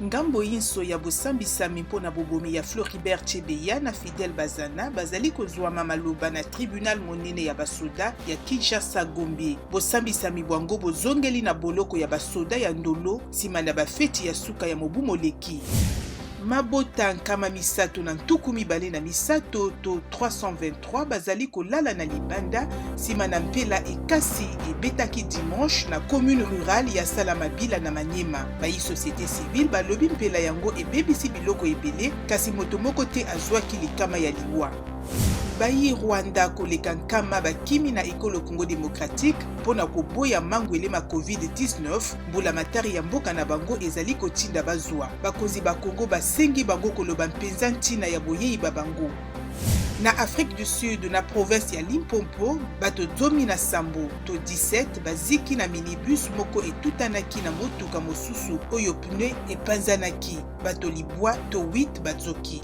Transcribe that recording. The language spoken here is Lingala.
ngambo yinso ya bosambisami mpona bobomi ya Floribert Chebeya na Fidel Bazana bazali kozwama maloba na tribunal monene ya basoda ya Kinshasa Gombe. Bosambisami bwango bozongeli na boloko ya basoda ya ndolo nsima na bafeti ya suka ya mobu moleki. Mabota nkama misato na ntuku mibale na misato to 323 bazali kolala na libanda nsima na mpela ekasi ebetaki dimanche na commune rurale ya Salamabila na Manyema. Bayi société civile balobi mpela yango ebebisi biloko ebele kasi moto moko te azwaki likama ya liwa. Bayi Rwanda koleka nkama bakimi na ekolo Congo démocratique mpona koboya mangwele COVID-19 mbula matari ya mboka na bango ezali kotinda bazwa. Bakonzi ba Congo basengi bango koloba mpenza ntina ya boyei babango. Na Afrique du Sud na province ya Limpopo bato 17 to 17 baziki na minibus moko etutanaki na motuka mosusu oyo pneu epanzanaki. Bato libwa to 8 bazoki.